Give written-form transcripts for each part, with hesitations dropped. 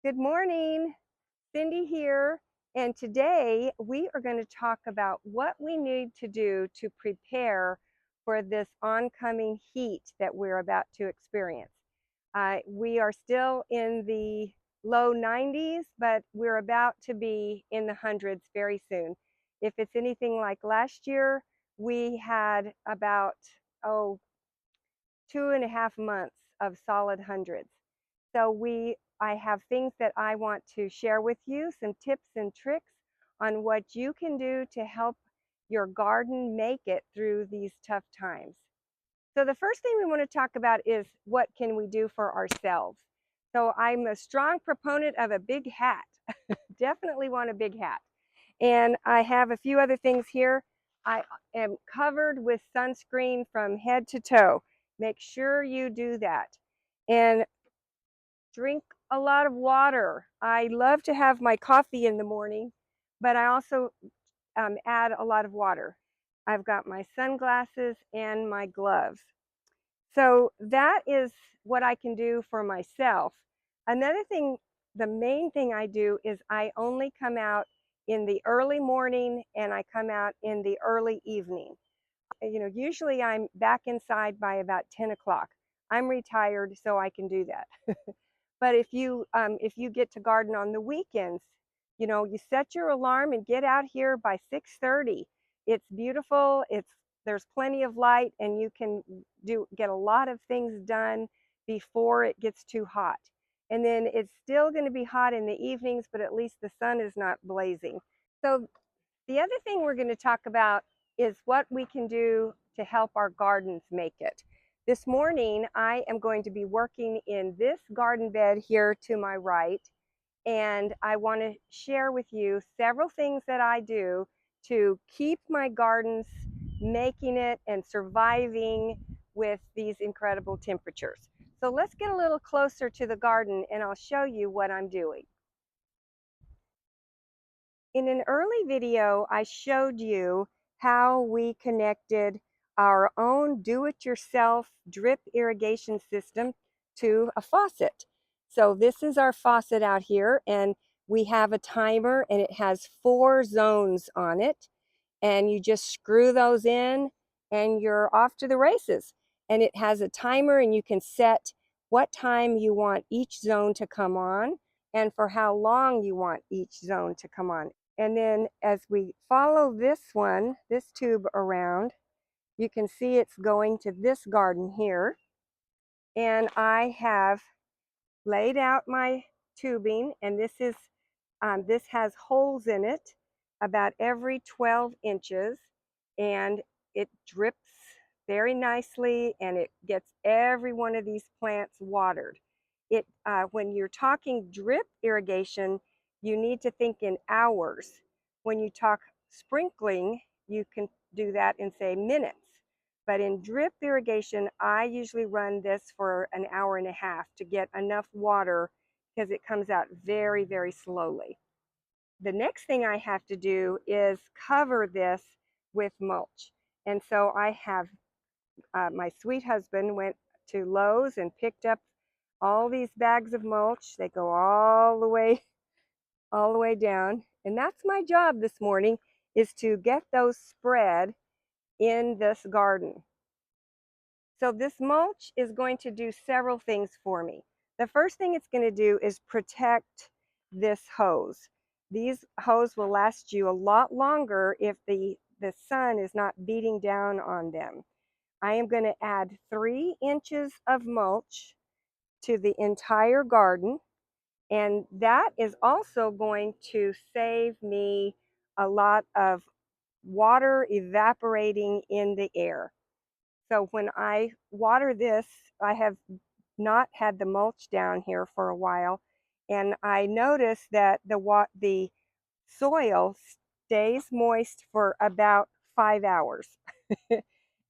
Good morning, Cindy here, and today we are going to talk about what we need to do to prepare for this oncoming heat that we're about to experience. We are still in the low 90s, but we're about to be in the hundreds very soon. If it's anything like last year, we had about, 2.5 months of solid hundreds. I have things that I want to share with you, some tips and tricks on what you can do to help your garden make it through these tough times. So the first thing we want to talk about is what can we do for ourselves. So I'm a strong proponent of a big hat. Definitely want a big hat. And I have a few other things here. I am covered with sunscreen from head to toe. Make sure you do that. And drink a lot of water. I love to have my coffee in the morning, but I also add a lot of water. I've got my sunglasses and my gloves. So that is what I can do for myself. Another thing, the main thing I do is I only come out in the early morning and I come out in the early evening. Usually I'm back inside by about 10 o'clock. I'm retired, so I can do that. But if you get to garden on the weekends, you set your alarm and get out here by 6:30. It's beautiful. There's plenty of light, and you can get a lot of things done before it gets too hot. And then it's still going to be hot in the evenings, but at least the sun is not blazing. So the other thing we're going to talk about is what we can do to help our gardens make it. This morning, I am going to be working in this garden bed here to my right, and I want to share with you several things that I do to keep my gardens making it and surviving with these incredible temperatures. So let's get a little closer to the garden and I'll show you what I'm doing. In an early video, I showed you how we connected our own do-it-yourself drip irrigation system to a faucet. So this is our faucet out here, and we have a timer, and it has 4 zones on it. And you just screw those in, and you're off to the races. And it has a timer, and you can set what time you want each zone to come on and for how long you want each zone to come on. And then as we follow this tube around, you can see it's going to this garden here. And I have laid out my tubing, and this has holes in it about every 12 inches, and it drips very nicely, and it gets every one of these plants watered. When you're talking drip irrigation, you need to think in hours. When you talk sprinkling, you can do that in, say, minutes. But in drip irrigation, I usually run this for an hour and a half to get enough water because it comes out very, very slowly. The next thing I have to do is cover this with mulch. And so I have, my sweet husband went to Lowe's and picked up all these bags of mulch. They go all the way down. And that's my job this morning, is to get those spread in this garden. So this mulch is going to do several things for me. The first thing it's going to do is protect this hose. These hose will last you a lot longer if the sun is not beating down on them. I am going to add 3 inches of mulch to the entire garden, and that is also going to save me a lot of water evaporating in the air. So when I water this, I have not had the mulch down here for a while, and I notice that the soil stays moist for about 5 hours.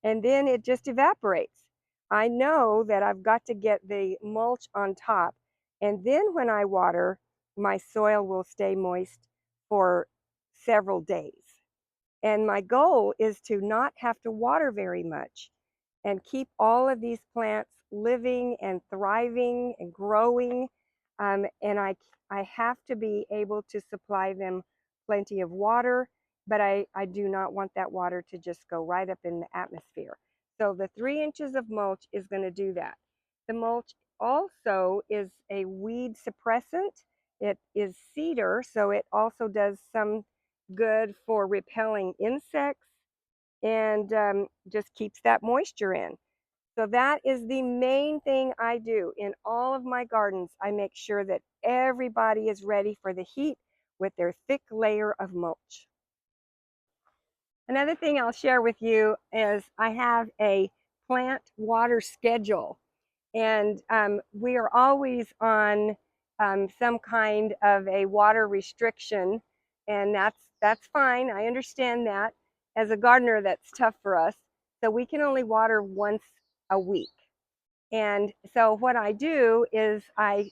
And then it just evaporates. I know that I've got to get the mulch on top, and then when I water, my soil will stay moist for several days. And my goal is to not have to water very much and keep all of these plants living and thriving and growing. and I have to be able to supply them plenty of water, but I do not want that water to just go right up in the atmosphere. So the 3 inches of mulch is going to do that. The mulch also is a weed suppressant. It is cedar, so it also does some good for repelling insects and just keeps that moisture in. So that is the main thing I do in all of my gardens. I make sure that everybody is ready for the heat with their thick layer of mulch. Another thing I'll share with you is I have a plant water schedule, and we are always on some kind of a water restriction, and that's fine. I understand that. As a gardener, that's tough for us. So we can only water once a week. And so what I do is I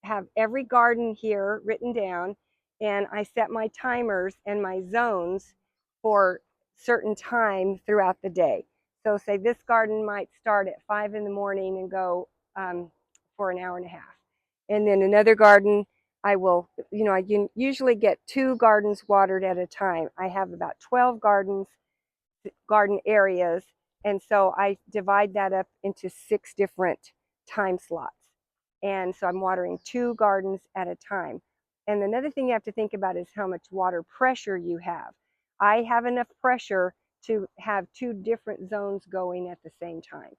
have every garden here written down, and I set my timers and my zones for certain time throughout the day. So say this garden might start at 5 in the morning and go for an hour and a half. And then another garden, I will, I usually get 2 gardens watered at a time. I have about 12 garden areas, and so I divide that up into 6 different time slots. And so I'm watering 2 gardens at a time. And another thing you have to think about is how much water pressure you have. I have enough pressure to have 2 different zones going at the same time.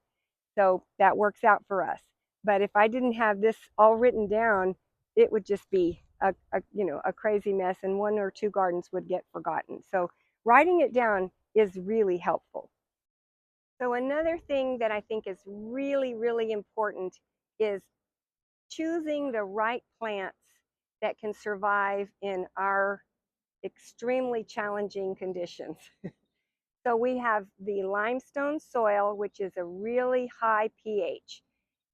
So that works out for us. But if I didn't have this all written down, it would just be a crazy mess, and 1 or 2 gardens would get forgotten. So writing it down is really helpful. So another thing that I think is really, really important is choosing the right plants that can survive in our extremely challenging conditions. So we have the limestone soil, which is a really high pH.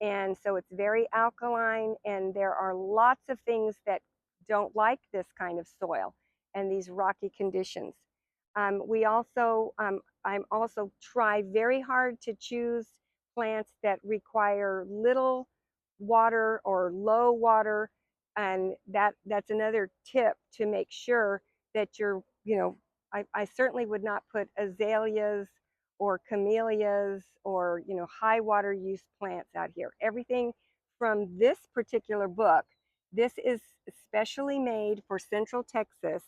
And so it's very alkaline, and there are lots of things that don't like this kind of soil and these rocky conditions. I'm also try very hard to choose plants that require little water or low water, and that's another tip to make sure that I certainly would not put azaleas or camellias or high water use plants out here. Everything from this particular book, this is specially made for Central Texas,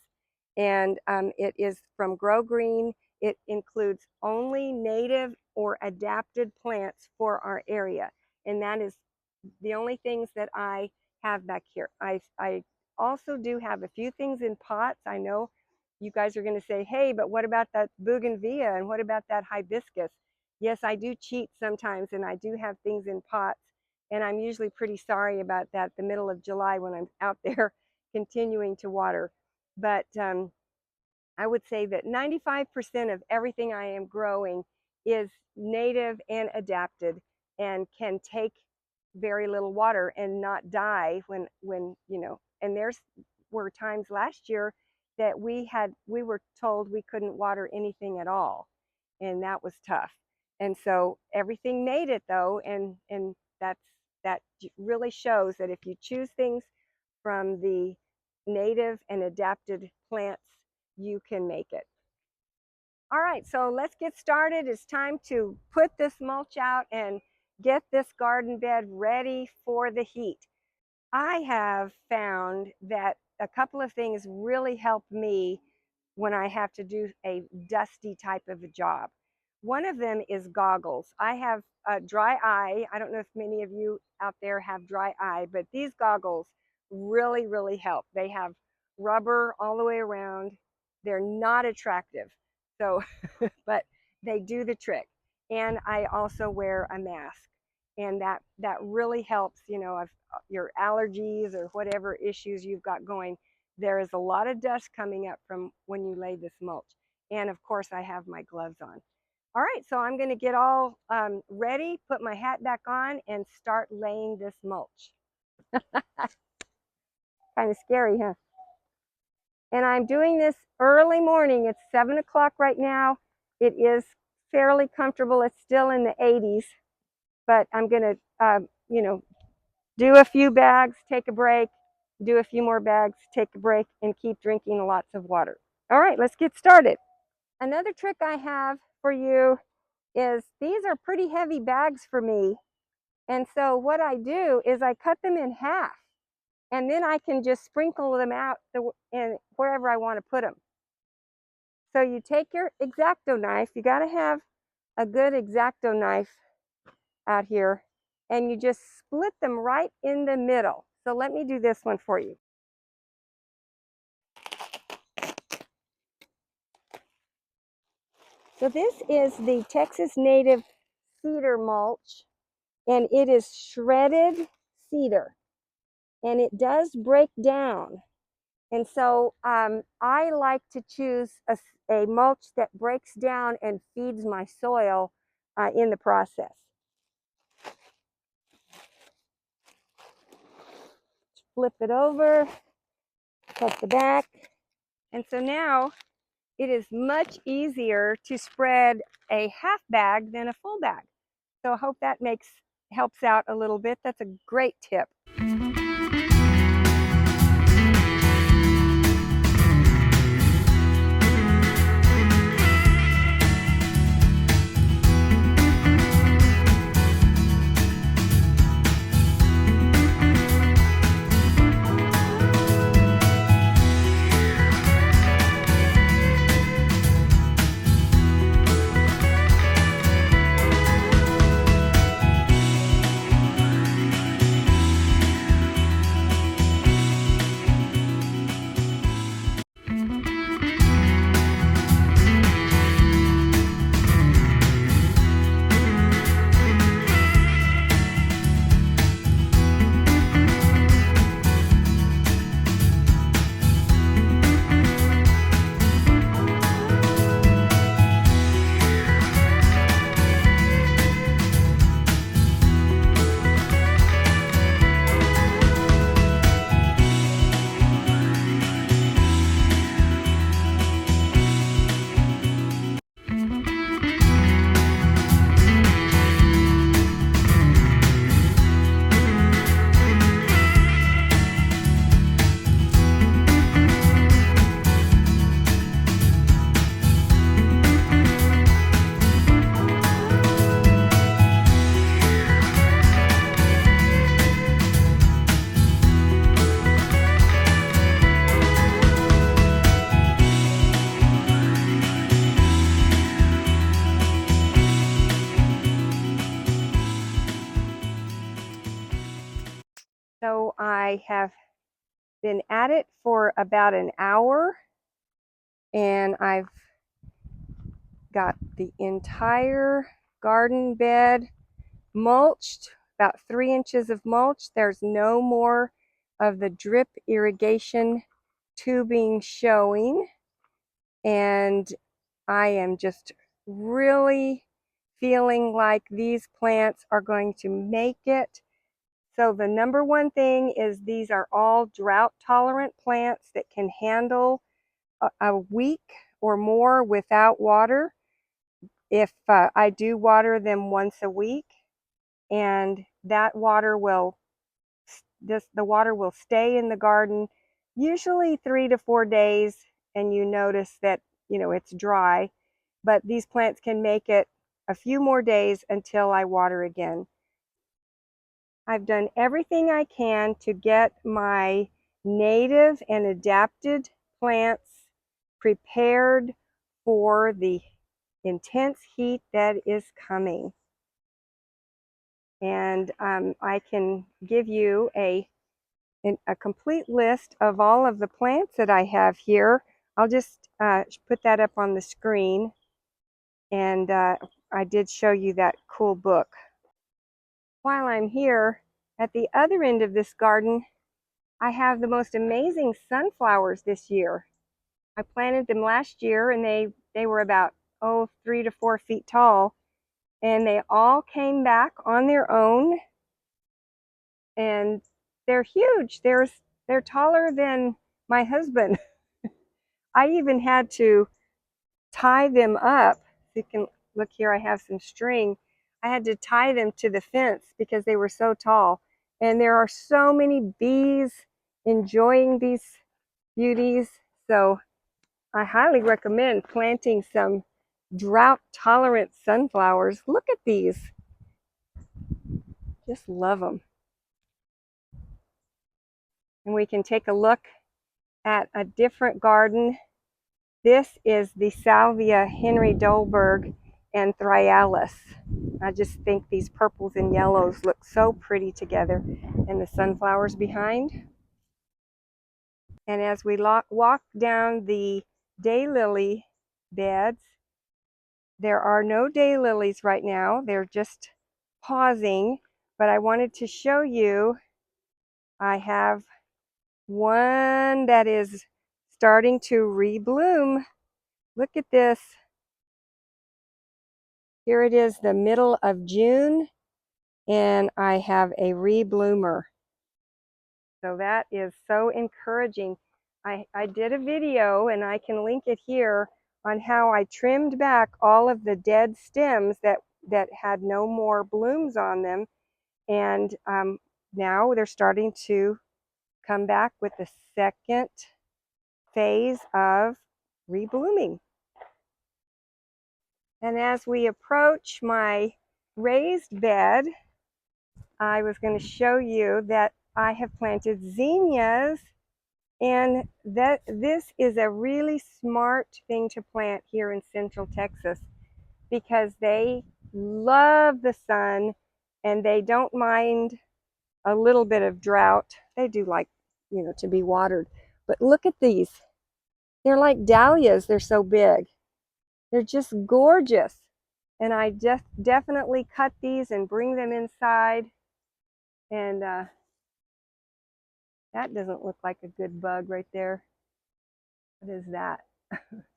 and it is from Grow Green. It includes only native or adapted plants for our area, and that is the only things that I have back here. I also do have a few things in pots. I know you guys are going to say, hey, but what about that bougainvillea and what about that hibiscus? Yes, I do cheat sometimes, and I do have things in pots, and I'm usually pretty sorry about that the middle of July when I'm out there continuing to water. But I would say that 95% of everything I am growing is native and adapted and can take very little water and not die and there's were times last year that we were told we couldn't water anything at all, and that was tough. And so everything made it though, and that really shows that if you choose things from the native and adapted plants, you can make it. All right, so let's get started. It's time to put this mulch out and get this garden bed ready for the heat. I have found that a couple of things really help me when I have to do a dusty type of a job. One of them is goggles. I have a dry eye. I don't know if many of you out there have dry eye, but these goggles really, really help. They have rubber all the way around. They're not attractive, so but they do the trick. And I also wear a mask, and that really helps. If your allergies or whatever issues you've got going, there is a lot of dust coming up from when you lay this mulch. And of course, I have my gloves on. All right, so I'm going to get all ready, put my hat back on, and start laying this mulch. Kind of scary, huh? And I'm doing this early morning. It's 7 o'clock right now. It is fairly comfortable. It's still in the 80s, but I'm going to, Do a few bags, take a break, do a few more bags, take a break, and keep drinking lots of water. All right, let's get started. Another trick I have for you is these are pretty heavy bags for me. And so what I do is I cut them in half, and then I can just sprinkle them out in wherever I want to put them. So you take your X-Acto knife, you got to have a good X-Acto knife out here, and you just split them right in the middle. So let me do this one for you. So this is the Texas native cedar mulch, and it is shredded cedar, and it does break down. And so I like to choose a mulch that breaks down and feeds my soil in the process. Flip it over, cut the back. And so now it is much easier to spread a half bag than a full bag. So I hope that helps out a little bit. That's a great tip. So I have been at it for about an hour, and I've got the entire garden bed mulched, about 3 inches of mulch. There's no more of the drip irrigation tubing showing, and I am just really feeling like these plants are going to make it. So the number one thing is these are all drought tolerant plants that can handle a week or more without water. If I do water them once a week, and that water will the water will stay in the garden usually 3 to 4 days, and you notice that it's dry, but these plants can make it a few more days until I water again. I've done everything I can to get my native and adapted plants prepared for the intense heat that is coming. And I can give you a complete list of all of the plants that I have here. I'll just put that up on the screen. And I did show you that cool book. While I'm here, at the other end of this garden, I have the most amazing sunflowers this year. I planted them last year, and they were about 3 to 4 feet tall, and they all came back on their own, and they're huge. They're taller than my husband. I even had to tie them up. You can look here, I have some string. I had to tie them to the fence because they were so tall. And there are so many bees enjoying these beauties. So I highly recommend planting some drought-tolerant sunflowers. Look at these. Just love them. And we can take a look at a different garden. This is the Salvia Henry Dolberg and Thryallis. I just think these purples and yellows look so pretty together, and the sunflowers behind. And as we walk down the daylily beds, there are no daylilies right now. They're just pausing, but I wanted to show you, I have one that is starting to rebloom. Look at this. Here it is, the middle of June, and I have a rebloomer. So that is so encouraging. I did a video, and I can link it here, on how I trimmed back all of the dead stems that had no more blooms on them. And now they're starting to come back with the second phase of reblooming. And as we approach my raised bed, I was going to show you that I have planted zinnias, and that this is a really smart thing to plant here in Central Texas, because they love the sun and they don't mind a little bit of drought. They do like, to be watered. But look at these. They're like dahlias. They're so big. They're just gorgeous. And I just definitely cut these and bring them inside. And that doesn't look like a good bug right there. What is that?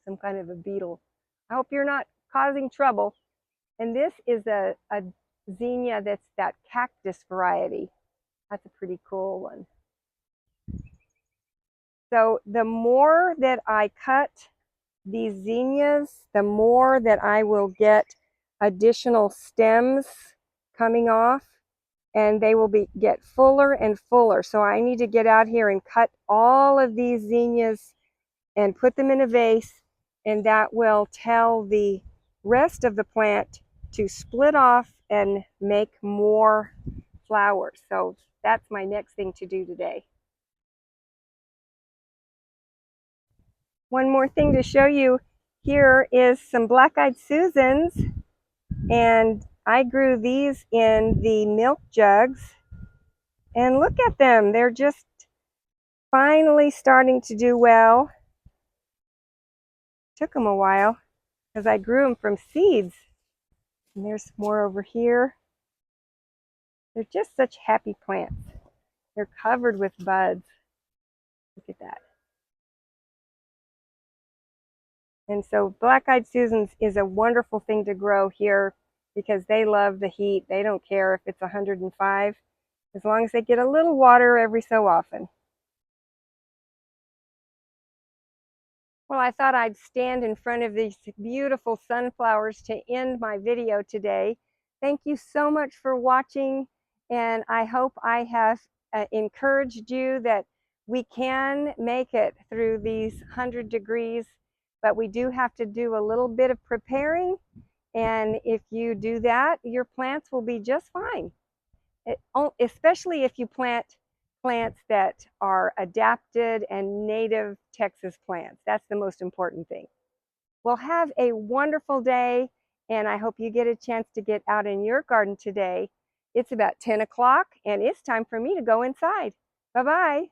Some kind of a beetle. I hope you're not causing trouble. And this is a zinnia that's that cactus variety. That's a pretty cool one. So the more that I cut these zinnias, the more that I will get additional stems coming off, and they will get fuller and fuller. So I need to get out here and cut all of these zinnias and put them in a vase, and that will tell the rest of the plant to split off and make more flowers. So that's my next thing to do today. One more thing to show you here is some black-eyed Susans, and I grew these in the milk jugs, and look at them. They're just finally starting to do well. Took them a while because I grew them from seeds. And there's more over here. They're just such happy plants. They're covered with buds. Look at that. And so black-eyed Susans is a wonderful thing to grow here because they love the heat. They don't care if it's 105, as long as they get a little water every so often. Well, I thought I'd stand in front of these beautiful sunflowers to end my video today. Thank you so much for watching, and I hope I have encouraged you that we can make it through these 100 degrees, but we do have to do a little bit of preparing, and if you do that, your plants will be just fine. Especially if you plant plants that are adapted and native Texas plants. That's the most important thing. Well, have a wonderful day, and I hope you get a chance to get out in your garden today. It's about 10 o'clock, and it's time for me to go inside. Bye-bye.